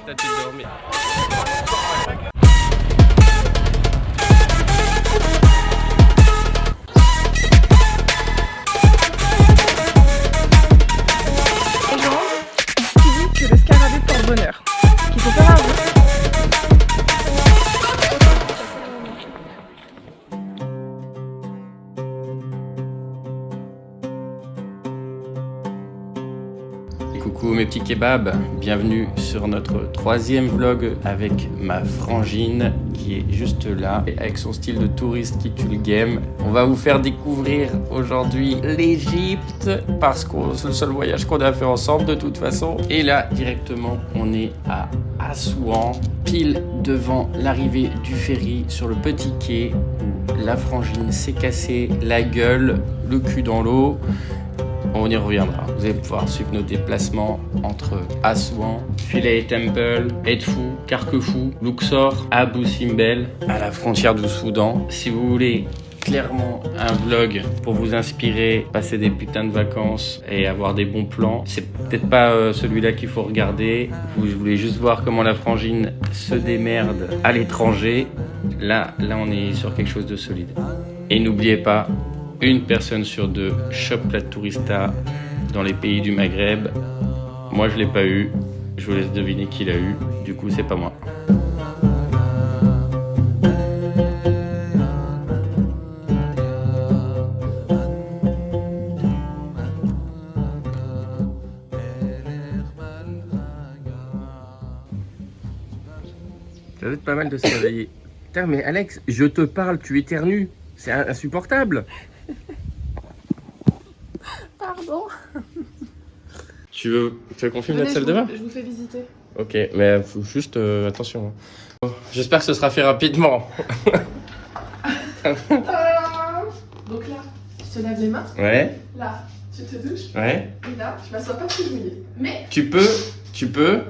T'as-tu dormi? Qui dit que le scarabée porte bonheur. Qu'il faut faire un vœu. Coucou mes petits kebabs, bienvenue sur notre troisième vlog avec ma frangine qui est juste là et avec son style de touriste qui tue le game. On va vous faire découvrir aujourd'hui l'Égypte parce que c'est le seul voyage qu'on a fait ensemble de toute façon. Et là directement on est à Assouan, pile devant l'arrivée du ferry sur le petit quai où la frangine s'est cassée la gueule, le cul dans l'eau. On y reviendra. Vous allez pouvoir suivre nos déplacements entre Assouan, Philae Temple, Edfou, Carquefou, Luxor, Abu Simbel, à la frontière du Soudan. Si vous voulez clairement un vlog pour vous inspirer, passer des putains de vacances et avoir des bons plans, c'est peut-être pas celui-là qu'il faut regarder. Vous voulez juste voir comment la frangine se démerde à l'étranger. Là on est sur quelque chose de solide. Et n'oubliez pas, une personne sur deux chope la tourista dans les pays du Maghreb. Moi, je l'ai pas eu. Je vous laisse deviner qui l'a eu. Du coup, c'est pas moi. Ça doit être pas mal de se réveiller. Putain, mais Alex, je te parle, tu éternues. C'est insupportable. Pardon. Tu veux qu'on filme notre salle de bain? Je vous fais visiter. Ok, mais faut juste attention. J'espère que ce sera fait rapidement. Donc là, tu te laves les mains. Ouais. Là, tu te douches. Ouais. Et là, je m'assois pas sous mouillé. Mais Tu peux, si tu veux,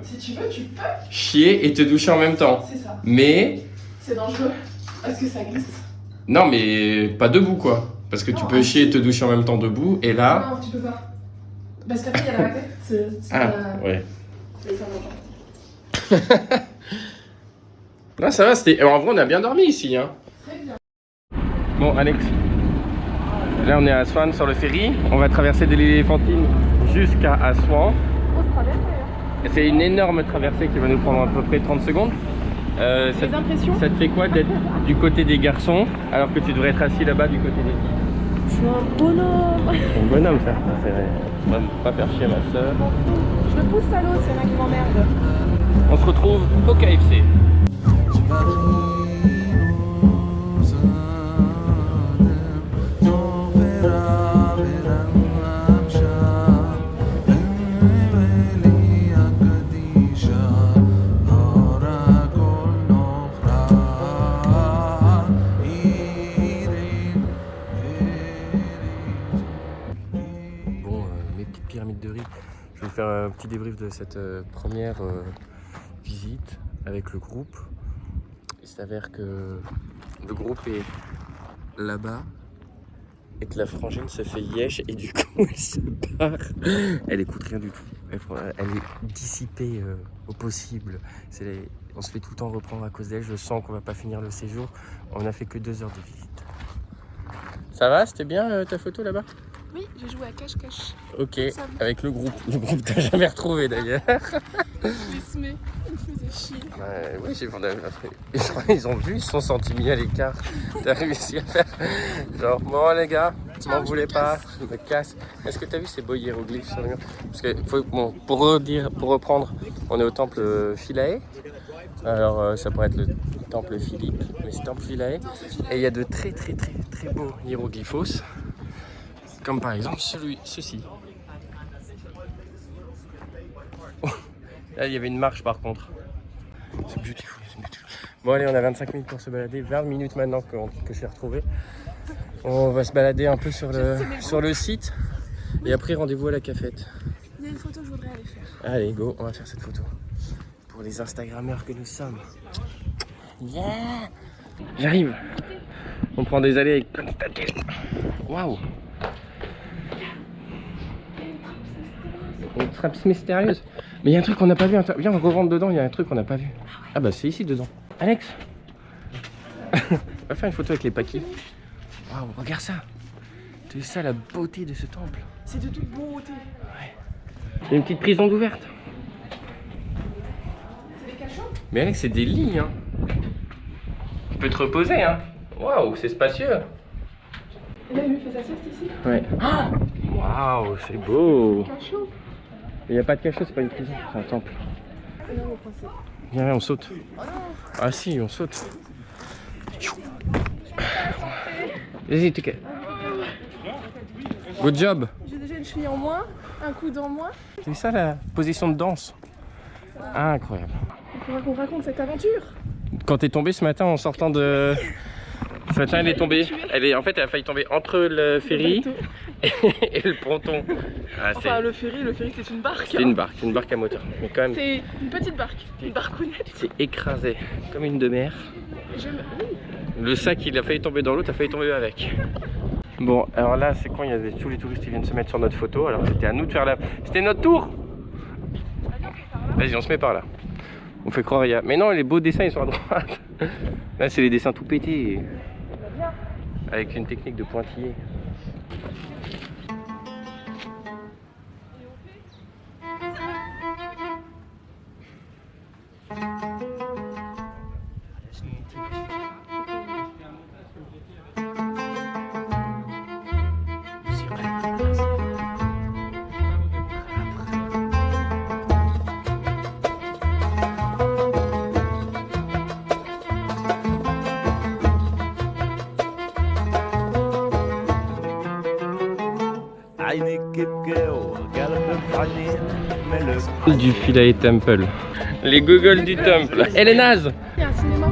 tu peux. chier et te doucher en même temps. C'est ça. Mais C'est dangereux parce que ça glisse. non, mais pas debout quoi. Parce que tu Non, peux chier et te doucher en même temps debout. Et là. Non, tu peux pas. Parce qu'après, il y a la raquette. Ouais. C'est ça, longtemps. Non, ça va. C'était. En vrai, on a bien dormi ici. Hein. Très bien. Bon, Alex. Là, on est à Assouan sur le ferry. On va traverser de l'Éléphantine jusqu'à Assouan. On se traverse d'ailleurs. C'est une énorme traversée qui va nous prendre à peu près 30 secondes. Les impressions? Ça te fait quoi d'être du côté des garçons alors que tu devrais être assis là-bas du côté des filles? Je suis un bonhomme. C'est un bonhomme ça. C'est vrai. Pas faire chier ma soeur. Je le pousse à l'eau, c'est là qui m'emmerde. On se retrouve au KFC. Mes petites pyramides de riz. Je vais vous faire un petit débrief de cette première visite avec le groupe. Il s'avère que le groupe est là-bas et que la frangine se fait yesh et du coup elle se barre. Elle écoute rien du tout. Elle est dissipée au possible. On se fait tout le temps reprendre à cause d'elle. Je sens qu'on va pas finir le séjour. On a fait que 2 heures de visite. Ça va? C'était bien ta photo là-bas? Oui, j'ai joué à cache-cache. Ok, avec le groupe. Le groupe t'as jamais retrouvé d'ailleurs. J'ai semé, il me faisait chier. Oui, ils ont vu, ils se sont sentis mis à l'écart. T'as réussi à faire genre, bon les gars, tu m'en voulais pas, je me casse. Est-ce que t'as vu ces beaux hiéroglyphes sur le mur? Parce que, bon, pour reprendre, on est au temple Philae. Alors ça pourrait être le temple Philippe, mais c'est temple Philae. Et il y a de très beaux hiéroglyphos. Comme par exemple ceci. Oh, là, il y avait une marche par contre. C'est beautiful. Bon, allez, on a 25 minutes pour se balader. 20 minutes maintenant que je suis retrouvé. On va se balader un peu sur le site. Et après, rendez-vous à la cafette. Il y a une photo que je voudrais aller faire. Allez, go, on va faire cette photo. Pour les Instagrammeurs que nous sommes. Yeah! J'arrive. On prend des allées avec plein de paquets. Waouh! Une trappe mystérieuse. Mais il y a un truc qu'on n'a pas vu. Viens, on rentre dedans, il y a un truc qu'on n'a pas vu. Ah bah c'est ici dedans. Alex. On va faire une photo avec les paquis. Waouh, regarde ça. C'est ça la beauté de ce temple. C'est de toute beauté. Ouais. Il y a une petite prison ouverte. C'est des cachots? Mais Alex, c'est des lits, hein. Tu peux te reposer, hein. Waouh, c'est spacieux. Et là, il lui fait sa sieste ici. Ouais. Waouh, c'est beau. Cachot. Il n'y a pas de cachot, c'est pas une prison, c'est un temple. Non, mon principe. Viens, on saute. Ah si, on saute. Vas-y, t'es. Good job. J'ai déjà une cheville en moins, un coude en moins. C'est ça la position de danse. Ah, incroyable. Il faudra qu'on raconte cette aventure. Quand t'es tombé ce matin en sortant de... Ce matin elle est tombée. En fait elle a failli tomber entre le ferry et le ponton. Ah, Enfin le ferry c'est une barque. C'est une barque à moteur. Mais quand même... C'est une petite barque, une barcounette. C'est écrasé comme une de mer. Oui. Le sac il a failli tomber dans l'eau, t'as failli tomber avec. Bon alors là c'est quand il y avait tous les touristes qui viennent se mettre sur notre photo. Alors c'était à nous de faire la... C'était notre tour. Vas-y on se met par là. On fait croire il y a... Mais non les beaux dessins ils sont à droite. Là c'est les dessins tout pétés. Avec une technique de pointillé. Du Philae Temple. Les googles du temple. Elle est naze. Il y a un cinéma.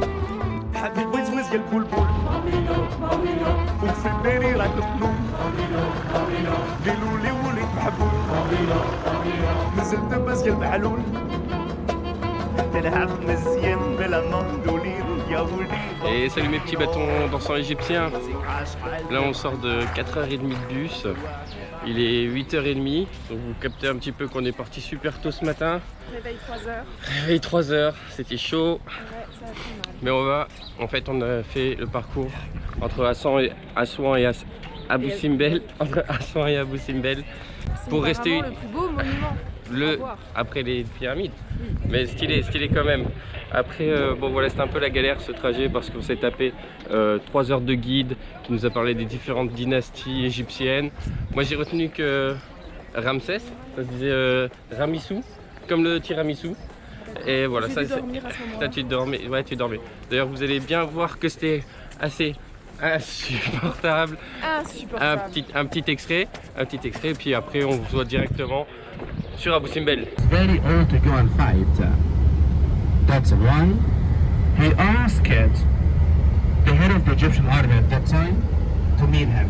Et salut mes petits bâtons dansants égyptiens. Là on sort de 4h30 de bus. Il est 8h30, donc vous captez un petit peu qu'on est parti super tôt ce matin. Réveil 3h. Réveil 3h, c'était chaud. Ouais, ça a fait mal. Mais on a fait le parcours entre Assouan et Abou Simbel, entre Assouan et Abou Simbel, pour rester le plus beau monument. Après les pyramides. Mais stylé quand même. Après, bon voilà, c'était un peu la galère ce trajet parce qu'on s'est tapé 3 heures de guide qui nous a parlé des différentes dynasties égyptiennes. Moi j'ai retenu que Ramsès, ça se disait Ramissou, comme le tiramisu. Et voilà, ça c'est. Tu dormais. Ouais, tu dormais. D'ailleurs, vous allez bien voir que c'était assez insupportable. Un petit extrait, et puis après on vous voit directement sur Abou Simbel. Very old to go and fight. That's why he asked the head of the Egyptian army at that time to meet him.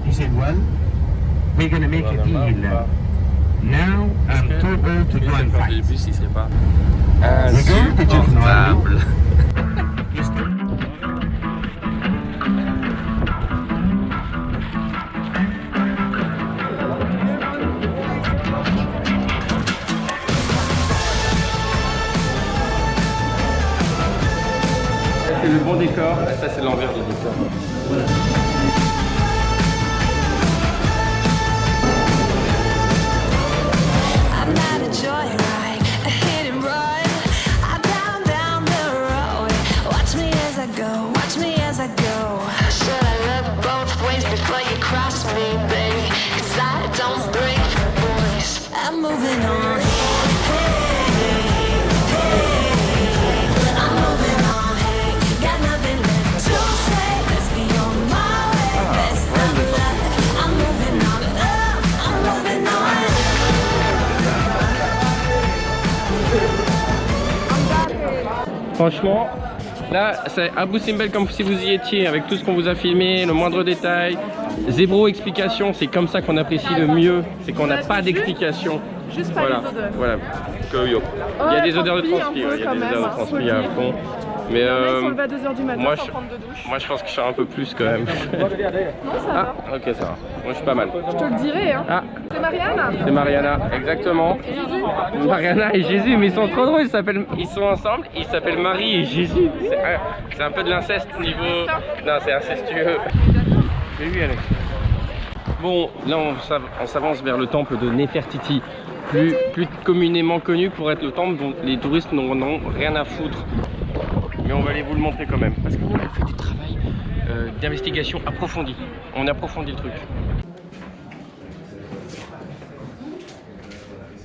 He said, well, we're gonna make a deal. Now I'm too old to go and fight. Insupportable. C'est le bon décor, et ça c'est l'envers du décor. Franchement, là, c'est Abou Simbel comme si vous y étiez, avec tout ce qu'on vous a filmé, le moindre détail. Zéro explication, c'est comme ça qu'on apprécie le mieux, c'est qu'on n'a pas d'explication. Juste pas les odeurs. Voilà. Il y a des odeurs de transpi, il y a des odeurs de transpi à fond. Mais Il y en a, ils sont levés à 2h du matin moi, sans prendre de douche. moi je pense que je suis un peu plus quand même. Non, ça Ah, va. ok, ça va. Moi je suis pas mal. Je te le dirai, hein. Ah, C'est Marianne. c'est Mariana, exactement. Et Jésus. Mariana et Jésus, mais ils sont trop drôles, ils sont ensemble, ils s'appellent Marie et Jésus. C'est un peu de l'inceste niveau... Non, c'est incestueux. Mais oui, Alex. Bon, là on s'avance vers le temple de Néfertiti, plus communément connu pour être le temple dont les touristes n'en ont rien à foutre. Mais on va aller vous le montrer quand même, parce qu'on a fait du travail d'investigation approfondie. On approfondit le truc.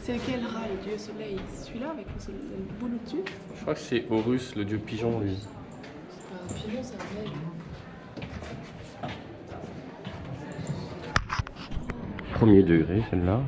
C'est lequel rat, le dieu soleil? Celui-là avec le boulot dessus? Je crois que c'est Horus, le dieu pigeon, lui. Un pigeon, c'est un aigle. Premier degré, celle-là.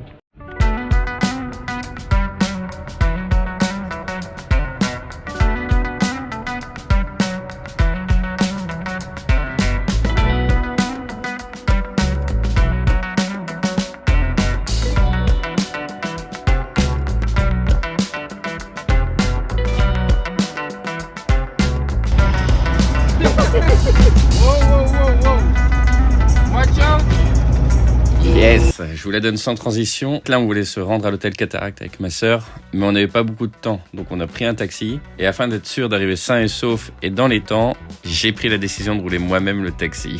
Yes, je vous la donne sans transition. Là, on voulait se rendre à l'hôtel Cataracte avec ma sœur, mais on n'avait pas beaucoup de temps, donc on a pris un taxi. Et afin d'être sûr d'arriver sain et sauf et dans les temps, j'ai pris la décision de rouler moi-même le taxi.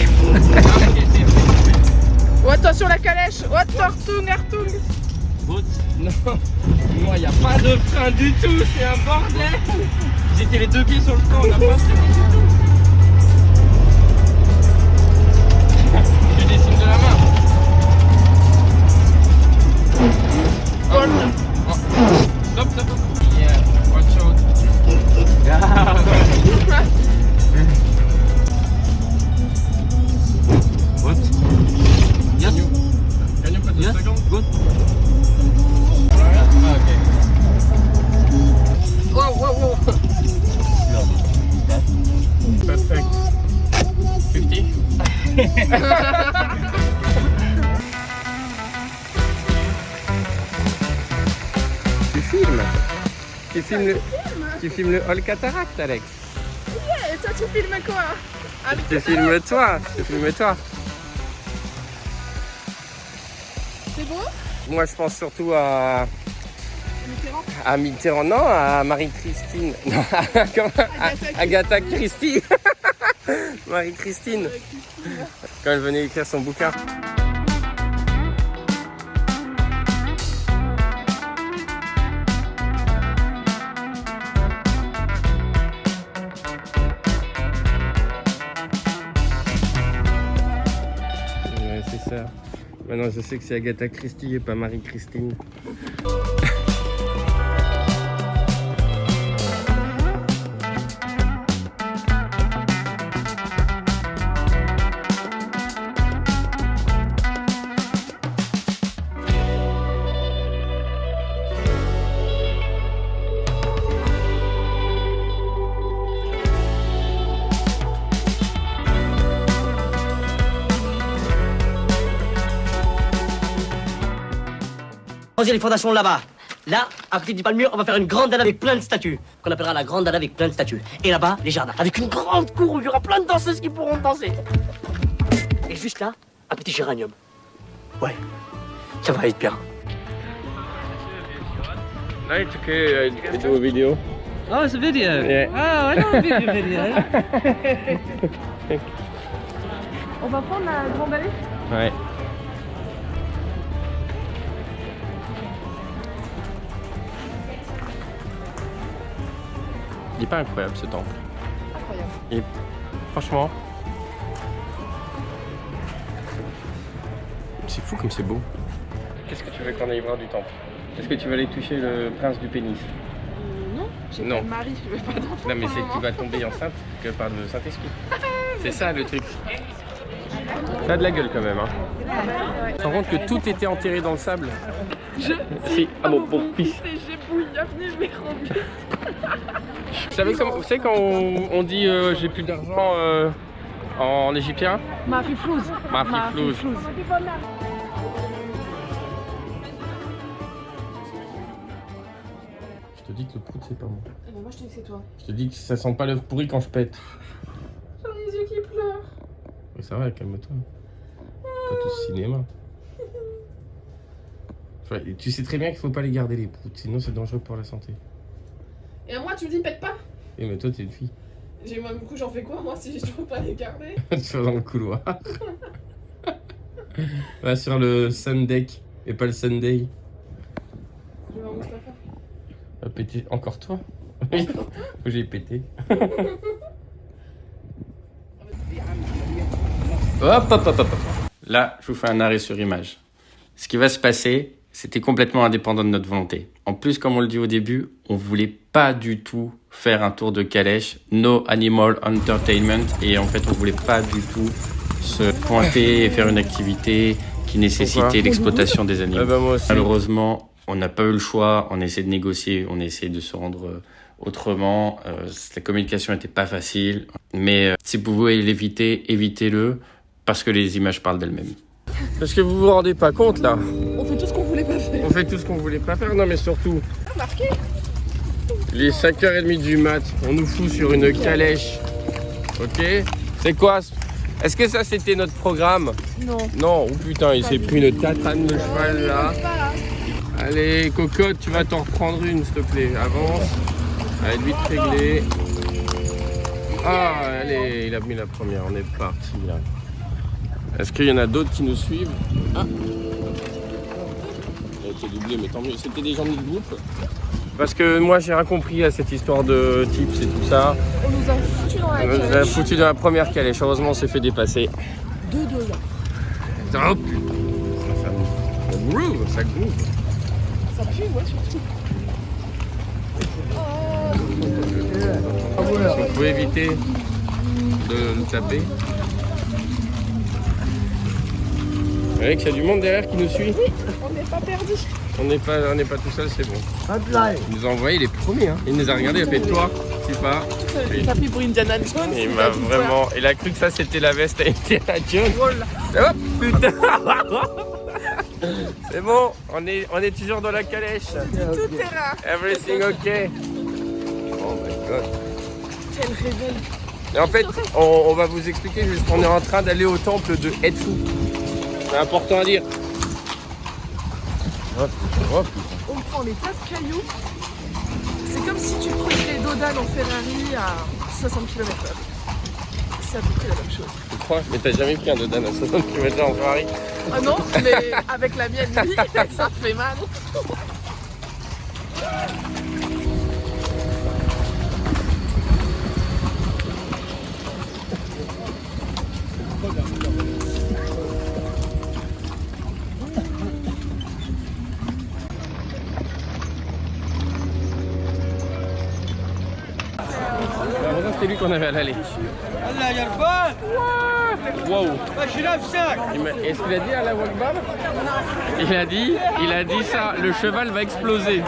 Oh, attention la calèche. Oh, Achtung. Non, moi, il n'y a pas de frein du tout, c'est un bordel. J'étais les deux pieds sur le frein, on n'a pas freiné du tout. Je fais des signes de la main. Stop. Yeah, watch out. What? Yes. Can you put the second? Good. Okay. Whoa. Perfect. 50? Tu filmes le Hall Cataract, Alex. Et toi, tu filmes quoi? Je filme toi. C'est beau? Moi, je pense surtout à Mitterrand, non, à Marie-Christine. Non, Agatha Christie. Marie-Christine. Quand elle venait écrire son bouquin. Ouais, c'est ça. Maintenant, je sais que c'est Agatha Christie et pas Marie-Christine. Posez les fondations là-bas. Là, à côté du palmier, on va faire une grande dalle avec plein de statues. Qu'on appellera la grande dalle avec plein de statues. Et là-bas, les jardins. Avec une grande cour où il y aura plein de danseuses qui pourront danser. Et juste là, un petit géranium. Ouais, ça va être bien. Là, it's okay to do a video. Oh, it's a video? Yeah. Oh, I know a video. On va prendre la grande allée? Ouais. Il est pas incroyable ce temple. Incroyable. Et franchement, c'est fou comme c'est beau. Qu'est-ce que tu veux qu'on aille voir du temple? Est-ce que tu veux aller toucher le prince du pénis? Non, j'ai Non. pas de mari, je veux pas d'enfant. Non mais pour c'est le que tu moment. vas tomber enceinte que par le Saint-Esprit. C'est ça le truc. Ça a de la gueule quand même. Hein. Ouais. Tu te rends compte que tout était enterré dans le sable? Si. Ah bon fils. C'est Gébouille, bienvenue, je m'ai Vous savez quand on dit j'ai plus d'argent en égyptien? Marie Flouze. Marie Flouze. te dis que le prout, c'est pas moi. Eh ben moi, je te dis que c'est toi. Je te dis que ça sent pas l'œuf pourri quand je pète. J'ai les yeux qui pleurent. Mais ça va, calme-toi. Pas tout ce cinéma. Enfin, tu sais très bien qu'il faut pas les garder, les proutes, sinon c'est dangereux pour la santé. Et à moi, tu me dis pète pas. Eh, mais toi, t'es une fille. Du coup, j'en fais quoi, moi, si je dois pas les garder? Tu vas dans le couloir. Va sur le Sundeck et pas le Sunday. Je vais voir Mustapha. Va péter encore toi. Oui, faut que j'ai pété. Hop, hop, hop, hop, hop. Là, je vous fais un arrêt sur image. Ce qui va se passer, c'était complètement indépendant de notre volonté. En plus, comme on le dit au début, on voulait pas du tout faire un tour de calèche, no animal entertainment, et en fait, on voulait pas du tout se pointer et faire une activité qui nécessitait l'exploitation des animaux. Moi aussi. Malheureusement, on n'a pas eu le choix, on essaie de négocier, on essaie de se rendre autrement. La communication n'était pas facile, mais si vous pouvez l'éviter, évitez-le, parce que les images parlent d'elles-mêmes. Parce que vous vous rendez pas compte là. On fait tout ce qu'on voulait pas faire. On fait tout ce qu'on voulait pas faire, non mais surtout. Marqué. Il est 5h30 du mat, on nous fout sur une calèche. Ok? C'est quoi? Est-ce que ça c'était notre programme? Non. Non, oh putain, il s'est pris une tatane de cheval là. Allez, cocotte, tu vas t'en reprendre une s'il te plaît. Avance. Allez, vite réglé. Ah, allez, il a mis la première, on est parti là. Est-ce qu'il y en a d'autres qui nous suivent? Ah. Il a été doublé, mais tant mieux. C'était des gens de notre groupe. Parce que moi j'ai rien compris à cette histoire de tips et tout ça. On nous a foutu dans la calèche. On nous a foutu dans la première calèche. Heureusement on s'est fait dépasser. 2-2 là. Hop. Ça groove, ça groove. Ça pue, moi surtout. Si vous pouvez éviter de nous taper. Vous voyez qu'il y a du monde derrière qui nous suit? Oui, on n'est pas perdu. On n'est pas tout seul, c'est bon. Il nous a envoyé les premiers. Hein. Il nous a regardé, il a fait toi, tu pas. Il t'a pris pour Indiana Jones. Il m'a vraiment. Il a cru que ça c'était la veste à Indiana Jones. Oh putain. C'est bon, on est toujours dans la calèche. Tout terrain. Everything okay. Oh my god. Quel révèle. Et en fait, on va vous expliquer juste qu'on est en train d'aller au temple de Edfu. C'est important à dire. On prend les tas de cailloux. C'est comme si tu prenais les Dodan en Ferrari à 60 km/h. C'est à peu près la même chose. Tu crois? Mais t'as jamais pris un Dodan à 60 km/h en Ferrari? Ah non, mais avec la mienne, oui, ça fait mal. C'était lui qu'on avait à l'aller. Wow. Est-ce qu'il a dit à la Wakbar? Il a dit ça, le cheval va exploser.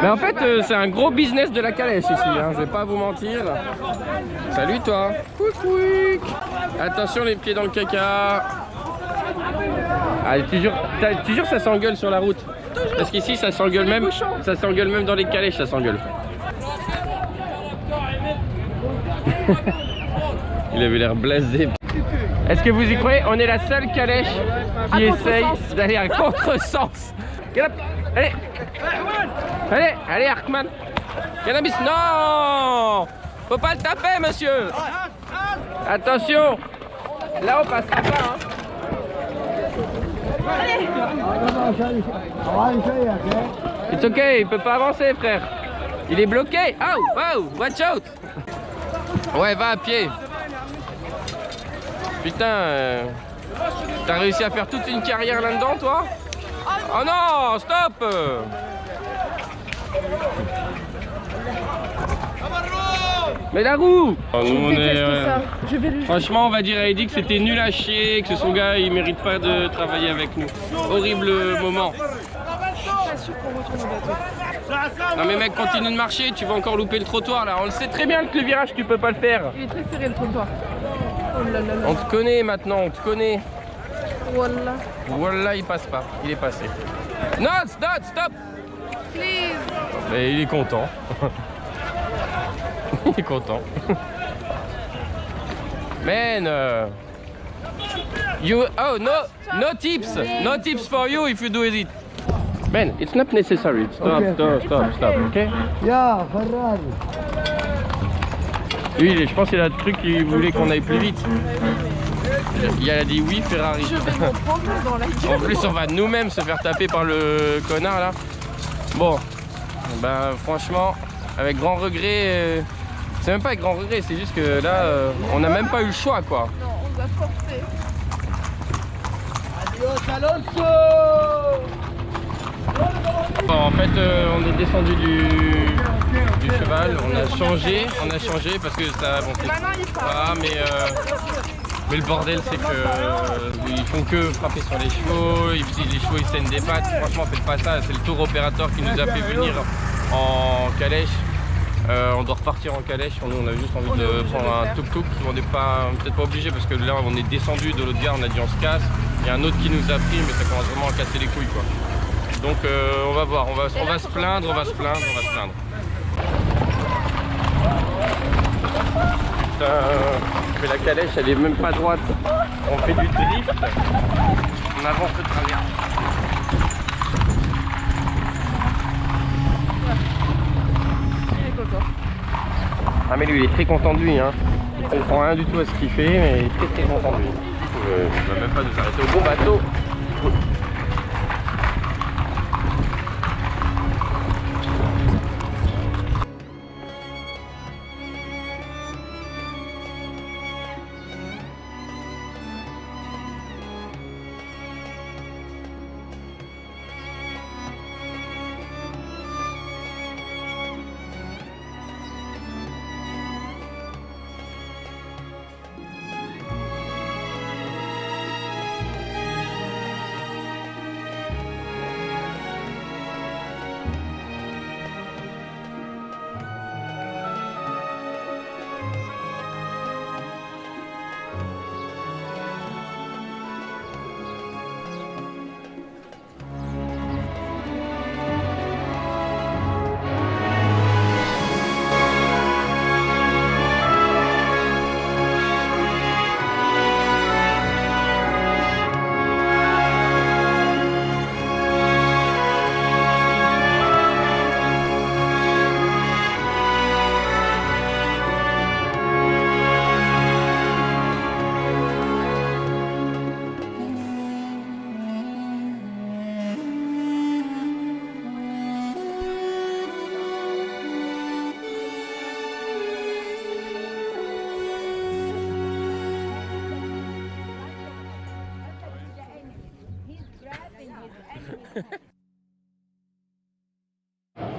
Mais en fait, c'est un gros business de la calèche ici, hein, je vais pas vous mentir. Salut toi. Couic. Attention les pieds dans le caca. Ah, tu jures ça s'engueule sur la route. Parce qu'ici ça s'engueule même dans les calèches, ça s'engueule. Il avait l'air blasé. Est-ce que vous y croyez? On est la seule calèche qui essaye d'aller à contresens. Allez Arkman. Cannabis, non! Faut pas le taper monsieur. Attention. Là on passera pas hein. It's ok, il peut pas avancer frère. Il est bloqué. Oh, watch out. Ouais, va à pied. Putain, t'as réussi à faire toute une carrière là-dedans, toi? Oh non, stop! Mais la roue! Je déteste ça. Je vais lui... Franchement, on va dire à Eddie que c'était nul à chier, que son gars, il mérite pas de travailler avec nous. Horrible moment. Pas sûr qu'on retourne au bateau. Non mais mec, continue de marcher, tu vas encore louper le trottoir là. On le sait très bien que le virage, tu peux pas le faire. Il est très serré le trottoir. Oh là là là. On te connaît maintenant, on te connaît. Wallah. Wallah, il passe pas, il est passé. Non, stop, stop. Please. Mais il est content. Il est content. Man, you oh no tips, no tips for you if you do it. Man, it's not necessary. Stop, stop, okay? Yeah, Ferrari. Oui, je pense qu'il a le truc qu'il voulait qu'on aille plus vite. Il a dit oui, Ferrari. Je vais m'en prendre dans la gueule. En plus, on va nous-mêmes se faire taper par le connard là. Bon, ben franchement, avec grand regret. C'est même pas avec grand regret, c'est juste que là, on n'a même pas eu le choix quoi. Non, on va forcer. Adios, Alonso. Bon, en fait, on est descendu du cheval, on a changé parce que ça. Bon, Et maintenant, il part. voilà, mais le bordel, c'est que ils font que frapper sur les chevaux, les chevaux ils saignent des pattes. Franchement, faites pas ça, c'est le tour opérateur qui nous a fait venir en calèche. On doit repartir en calèche, nous on a juste envie de prendre un tuk-tuk, on n'est pas peut-être pas obligé parce que là on est descendu de l'autre gare, on a dit on se casse, il y a un autre qui nous a pris mais ça commence vraiment à casser les couilles quoi. Donc on va voir, on va se plaindre, Putain, mais la calèche elle est même pas droite, on fait du drift, on avance de travers. Ah mais lui il est très content de lui hein. Il comprend rien du tout à ce qu'il fait mais il est très content de lui. Il va même pas nous arrêter au bon bateau.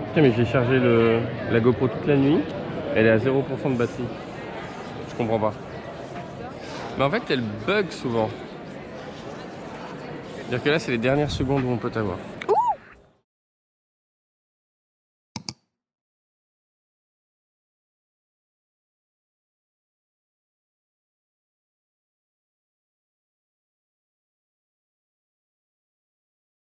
Putain mais j'ai chargé la GoPro toute la nuit, elle est à 0% de batterie. Je comprends pas. Mais en fait elle bug souvent. C'est-à-dire que là c'est les dernières secondes où on peut t'avoir. Ouh,